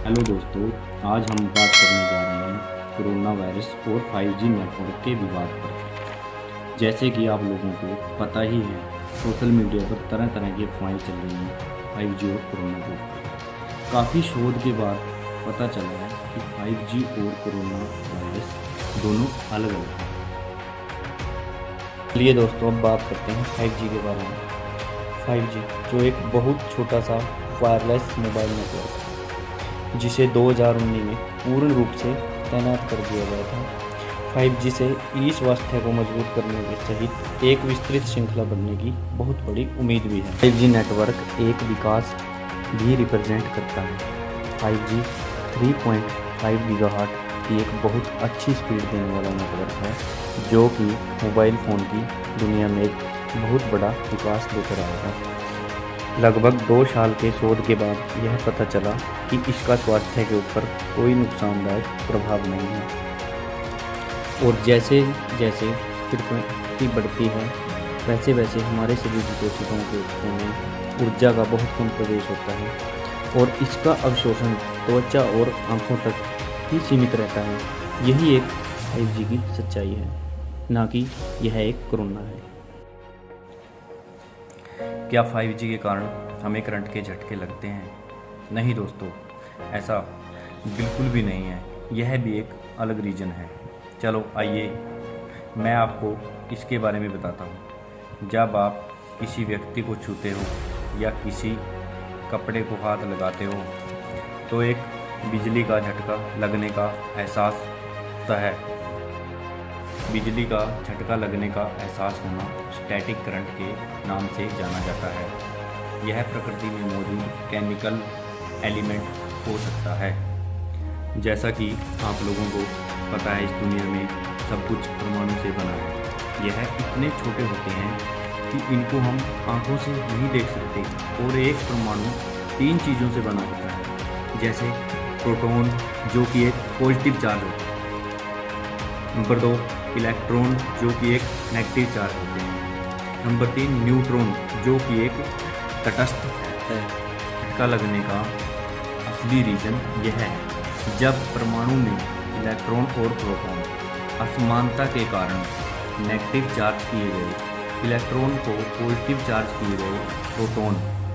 Hello दोस्तों, आज हम बात करने जा रहे हैं कोरोना वायरस और 5G नेटवर्क के विवाद पर। जैसे कि आप लोगों को पता ही है, सोशल मीडिया पर तरह तरह की अफवाहें चल रही हैं 5G और कोरोना के ऊपर। काफ़ी शोध के बाद पता चला है कि 5G और कोरोना वायरस दोनों अलग अलग हैं। चलिए दोस्तों, अब बात करते हैं 5G के बारे में। 5G जो एक बहुत छोटा सा वायरलेस मोबाइल नेटवर्क है, जिसे 2019 में पूर्ण रूप से तैनात कर दिया गया था। 5G से ई स्वास्थ्य को मजबूत करने के सहित एक विस्तृत श्रृंखला बनने की बहुत बड़ी उम्मीद भी है। 5G नेटवर्क एक विकास भी रिप्रेजेंट करता है। 5G 3.5 गीगाहर्ट्ज़ की एक बहुत अच्छी स्पीड देने वाला नेटवर्क है, जो कि मोबाइल फ़ोन की दुनिया में एक बहुत बड़ा विकास लेकर आएगा। लगभग 2 साल के शोध के बाद यह पता चला कि इसका स्वास्थ्य के ऊपर कोई नुकसानदायक प्रभाव नहीं है। और जैसे जैसे फ्रीक्वेंसी बढ़ती है, वैसे वैसे हमारे शरीर की कोशिकाओं के में ऊर्जा का बहुत कम प्रवेश होता है और इसका अवशोषण त्वचा और आँखों तक ही सीमित रहता है। यही एक 5G की सच्चाई है, ना कि यह एक कोरोना है। क्या 5G के कारण हमें करंट के झटके लगते हैं? नहीं दोस्तों, ऐसा बिल्कुल भी नहीं है। यह भी एक अलग रीज़न है। चलो आइए मैं आपको इसके बारे में बताता हूँ। जब आप किसी व्यक्ति को छूते हो या किसी कपड़े को हाथ लगाते हो तो एक बिजली का झटका लगने का एहसास होता है। बिजली का झटका लगने का एहसास होना स्टैटिक करंट के नाम से जाना जाता है। यह प्रकृति में मौजूद केमिकल एलिमेंट हो सकता है। जैसा कि आप लोगों को पता है, इस दुनिया में सब कुछ परमाणु से बना है। यह इतने छोटे होते हैं कि इनको हम आंखों से नहीं देख सकते और एक परमाणु 3 चीज़ों से बना होता है, जैसे प्रोटॉन जो कि एक पॉजिटिव चार्ज होता है, नंबर 2 इलेक्ट्रॉन जो कि एक नेगेटिव चार्ज होते हैं, नंबर 3 न्यूट्रॉन जो कि एक तटस्थ है। झटका लगने का असली रीज़न यह है, जब परमाणु में इलेक्ट्रॉन और प्रोटॉन असमानता के कारण नेगेटिव चार्ज किए गए इलेक्ट्रॉन को पॉजिटिव चार्ज किए गए प्रोटॉन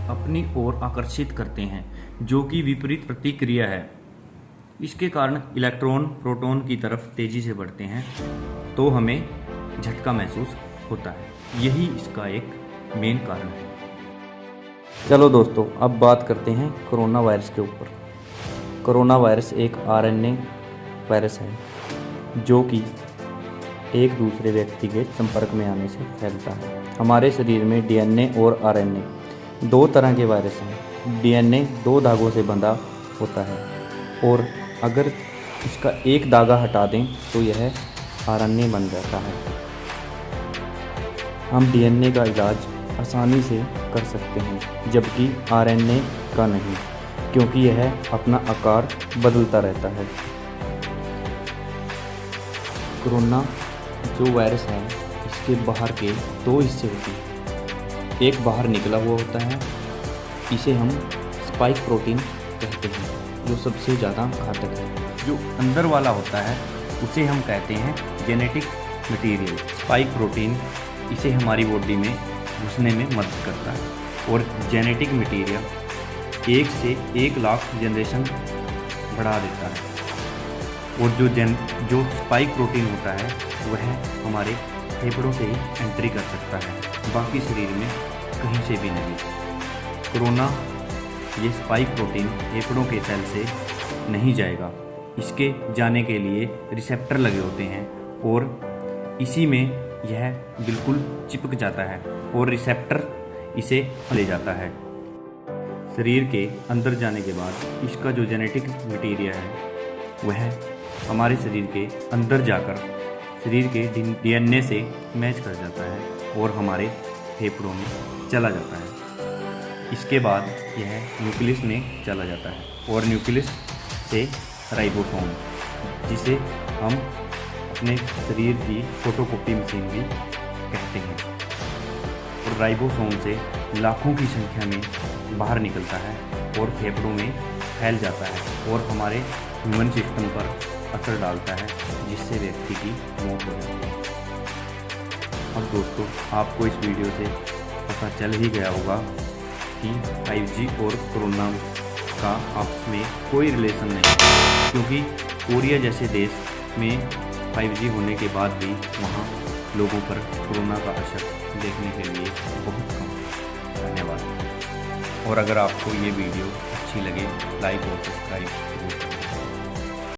अपनी ओर आकर्षित करते हैं, जो कि विपरीत प्रतिक्रिया है। इसके कारण इलेक्ट्रॉन प्रोटॉन की तरफ तेज़ी से बढ़ते हैं, तो हमें झटका महसूस होता है। यही इसका एक मेन कारण है। चलो दोस्तों, अब बात करते हैं कोरोना वायरस के ऊपर। कोरोना वायरस एक आरएनए वायरस है, जो कि एक दूसरे व्यक्ति के संपर्क में आने से फैलता है। हमारे शरीर में डीएनए और आरएनए 2 तरह के वायरस हैं। डीएनए 2 धागों से बंधा होता है और अगर इसका एक धागा हटा दें तो यह आरएनए बन जाता है। हम डीएनए का इलाज आसानी से कर सकते हैं, जबकि आरएनए का नहीं, क्योंकि यह अपना आकार बदलता रहता है। कोरोना जो वायरस है, इसके बाहर के 2 हिस्से होते हैं। एक बाहर निकला हुआ होता है, इसे हम स्पाइक प्रोटीन कहते हैं, जो सबसे ज़्यादा घातक है। जो अंदर वाला होता है उसे हम कहते हैं जेनेटिक मटेरियल। स्पाइक प्रोटीन इसे हमारी बॉडी में घुसने में मदद करता है और जेनेटिक मटेरियल 1 से 1 लाख जनरेशन बढ़ा देता है। और जो स्पाइक प्रोटीन होता है वह हमारे फेफड़ों से ही एंट्री कर सकता है, बाकी शरीर में कहीं से भी नहीं। कोरोना ये स्पाइक प्रोटीन फेफड़ों के सेल से नहीं जाएगा। इसके जाने के लिए रिसेप्टर लगे होते हैं और इसी में यह बिल्कुल चिपक जाता है और रिसेप्टर इसे ले जाता है। शरीर के अंदर जाने के बाद इसका जो जेनेटिक मटेरियल है वह हमारे शरीर के अंदर जाकर शरीर के डीएनए से मैच कर जाता है और हमारे फेफड़ों में चला जाता है। इसके बाद यह न्यूक्लियस में चला जाता है और न्यूक्लियस से राइबोसोम, जिसे हम अपने शरीर की फोटोकॉपी मशीन भी कहते हैं, और राइबोसोम से लाखों की संख्या में बाहर निकलता है और फेफड़ों में फैल जाता है और हमारे ह्यूमन सिस्टम पर असर डालता है, जिससे व्यक्ति की मौत हो जाती है। अब दोस्तों, आपको इस वीडियो से पता चल ही गया होगा कि 5G और कोरोना का आपस में कोई रिलेशन नहीं है, क्योंकि कोरिया जैसे देश में 5G होने के बाद भी वहाँ लोगों पर कोरोना का असर देखने के लिए बहुत कम है। धन्यवाद। और अगर आपको ये वीडियो अच्छी लगे, लाइक और सब्सक्राइब जरूर करें।